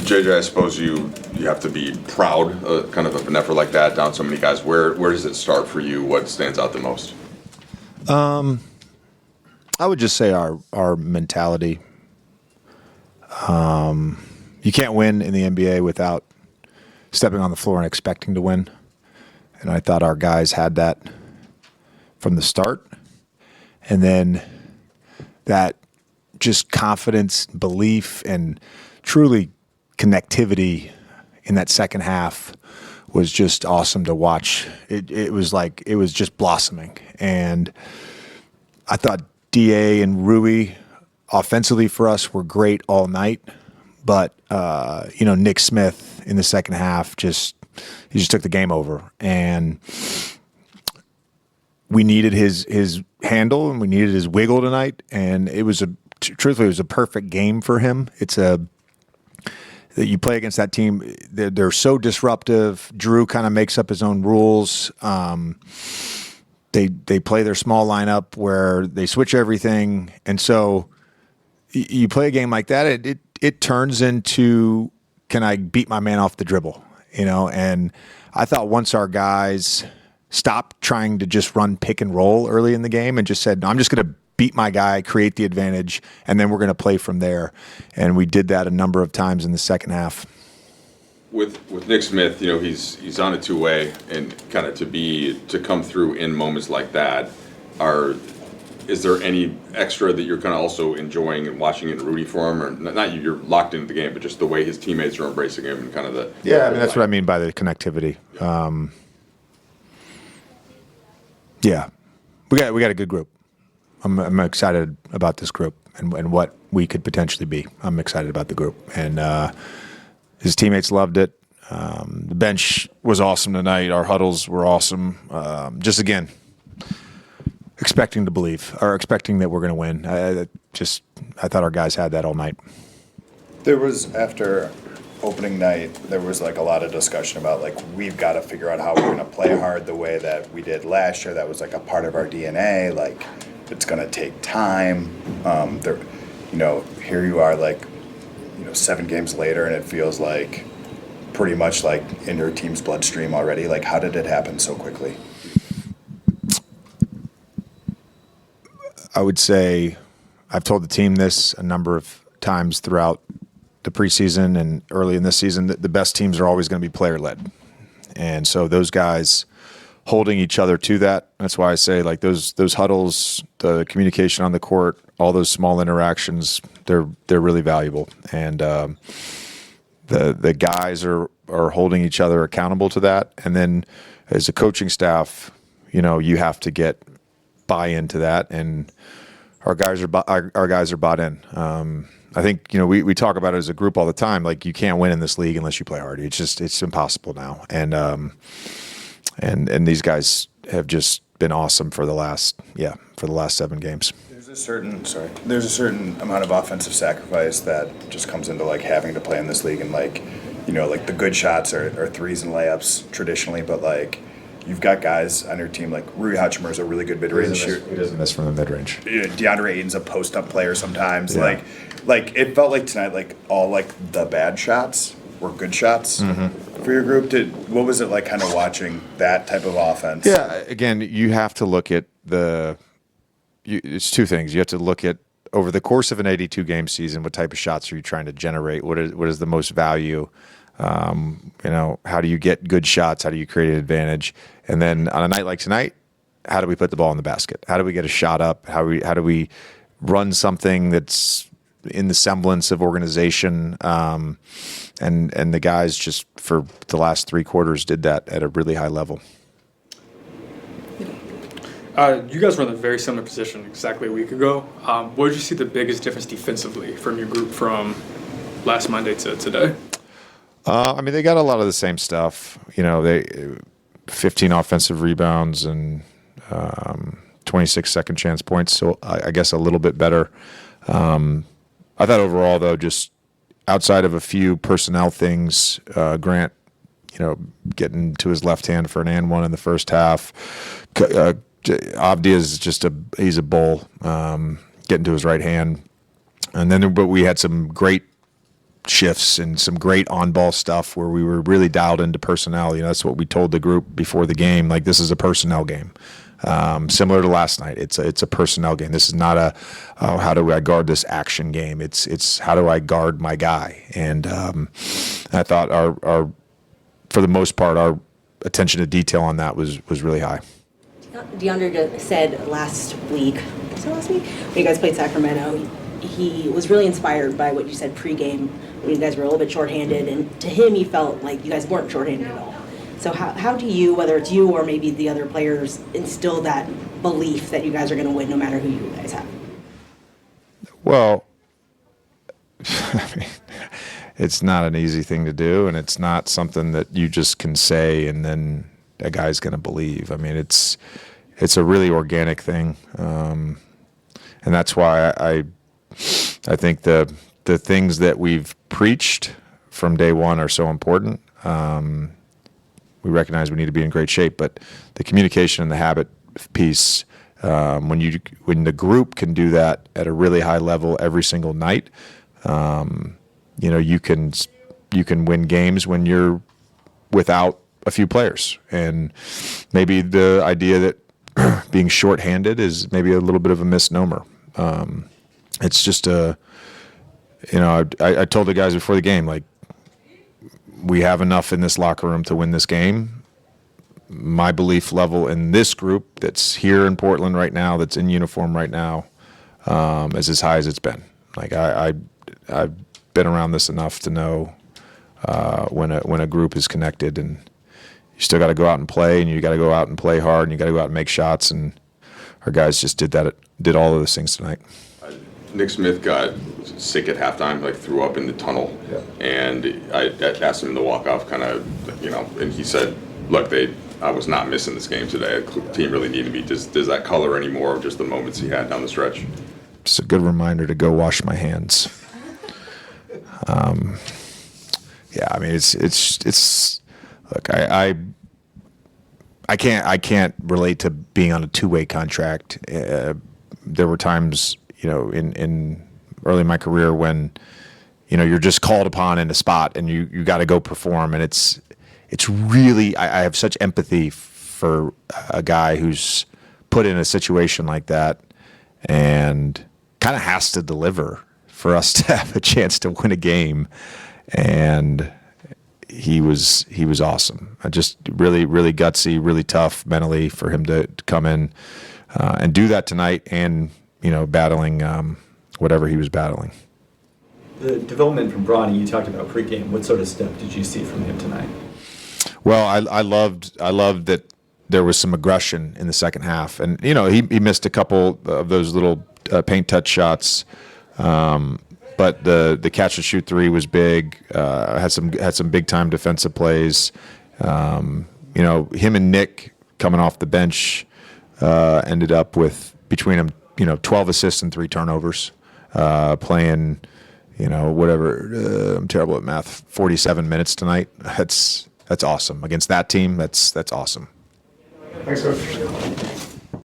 JJ, I suppose you have to be proud, kind of an effort like that, down so many guys. Where does it start for you? What stands out the most? I would just say our mentality. You can't win in the NBA without stepping on the floor and expecting to win. And I thought our guys had that from the start. And then that just confidence, belief, and truly connectivity in that second half was just awesome to watch. It was just blossoming. And I thought DA and Rui offensively for us were great all night. But, Nick Smith in the second half he just took the game over. And we needed his handle and we needed his wiggle tonight. And truthfully, it was a perfect game for him. That you play against that team. They're so disruptive. Drew kind of makes up his own rules. They play their small lineup where they switch everything. And so you play a game like that, it turns into, can I beat my man off the dribble? And I thought once our guys stopped trying to just run pick and roll early in the game and just said, no, I'm just going to beat my guy, create the advantage, and then we're going to play from there. And we did that a number of times in the second half. With Nick Smith, he's on a two-way, and kind of to come through in moments like that, is there any extra that you're kind of also enjoying and watching and rooting for him, or not you're locked into the game, but just the way his teammates are embracing him and kind of the that's what I mean by the connectivity. We got a good group. I'm excited about this group and what we could potentially be. I'm excited about the group, and his teammates loved it. The bench was awesome tonight. Our huddles were awesome. Just again, expecting to believe or expecting that we're going to win. I thought our guys had that all night. There was, after opening night, there was a lot of discussion about we've got to figure out how we're going to play hard the way that we did last year. That was a part of our DNA. It's going to take time. Here you are 7 games later, and it feels pretty much in your team's bloodstream already. How did it happen so quickly? I would say I've told the team this a number of times throughout the preseason and early in this season that the best teams are always going to be player-led. And so those guys holding each other to that, that's why I say those huddles, the communication on the court, all those small interactions, they're really valuable. And the guys are holding each other accountable to that. And then as a coaching staff, you have to get buy-in to that, and our guys are bought in. I think we talk about it as a group all the time. You can't win in this league unless you play hard. It's impossible now. And these guys have just been awesome for the last 7 games. There's a certain amount of offensive sacrifice that just comes into having to play in this league, and the good shots are threes and layups traditionally, but you've got guys on your team Rui Hachimura is a really good mid-range shooter. He doesn't miss from the mid-range. DeAndre Ayton's a post-up player sometimes. Yeah. It felt like tonight, all the bad shots were good shots for your group. What was it kind of watching that type of offense? Yeah, again, you have to look at it's two things. You have to look at over the course of an 82-game season, what type of shots are you trying to generate? What is the most value? How do you get good shots? How do you create an advantage? And then on a night like tonight, how do we put the ball in the basket? How do we get a shot up? How do we run something that's in the semblance of organization? And the guys just for the last 3 quarters did that at a really high level. You guys were in a very similar position exactly a week ago. What did you see the biggest difference defensively from your group from last Monday to today? They got a lot of the same stuff. They 15 offensive rebounds and 26 second chance points. So I guess a little bit better. I thought overall, though, just outside of a few personnel things, Grant, getting to his left hand for an and one in the first half. Avdia is he's a bull, getting to his right hand. And then, but we had some great shifts and some great on-ball stuff where we were really dialed into personnel. That's what we told the group before the game. Like, this is a personnel game. Similar to last night, it's a personnel game. This is not a how do I guard this action game. It's how do I guard my guy. And I thought our for the most part our attention to detail on that was really high. DeAndre said last week, when you guys played Sacramento, he was really inspired by what you said pregame when you guys were a little bit shorthanded, and to him he felt like you guys weren't shorthanded at all. So how do you, whether it's you or maybe the other players, instill that belief that you guys are going to win no matter who you guys have? Well, I mean, it's not an easy thing to do, and it's not something that you just can say and then a guy's going to believe. I mean, it's a really organic thing, and that's why I think the things that we've preached from day one are so important. We recognize we need to be in great shape, but the communication and the habit piece, when the group can do that at a really high level every single night, you can win games when you're without a few players. And maybe the idea that being shorthanded is maybe a little bit of a misnomer. It's just I told the guys before the game, like, we have enough in this locker room to win this game. My belief level in this group that's here in Portland right now, that's in uniform right now, is as high as it's been. Like, I've been around this enough to know when a group is connected, and you still got to go out and play, and you got to go out and play hard, and you got to go out and make shots, and our guys just did all of those things tonight. Nick Smith got sick at halftime, like threw up in the tunnel, and I asked him to walk off, kind of, and he said, "Look, I was not missing this game today. The team really needed me." Does that color any more of just the moments he had down the stretch? It's a good reminder to go wash my hands. Yeah, I mean, it's. Look, I can't relate to being on a two-way contract. There were times, in early in my career when, you're just called upon in a spot and you got to go perform, and it's really, I have such empathy for a guy who's put in a situation like that and kind of has to deliver for us to have a chance to win a game. And he was awesome. Just really, really gutsy, really tough mentally for him to come in and do that tonight, and battling whatever he was battling. The development from Bronny, you talked about pregame. What sort of step did you see from him tonight? Well, I loved that there was some aggression in the second half, and he missed a couple of those little paint touch shots, but the catch and shoot three was big. Had some big time defensive plays. Him and Nick coming off the bench ended up with, between them, 12 assists and 3 turnovers, playing, whatever. I'm terrible at math. 47 minutes tonight. That's awesome against that team. That's awesome. Thanks, Coach.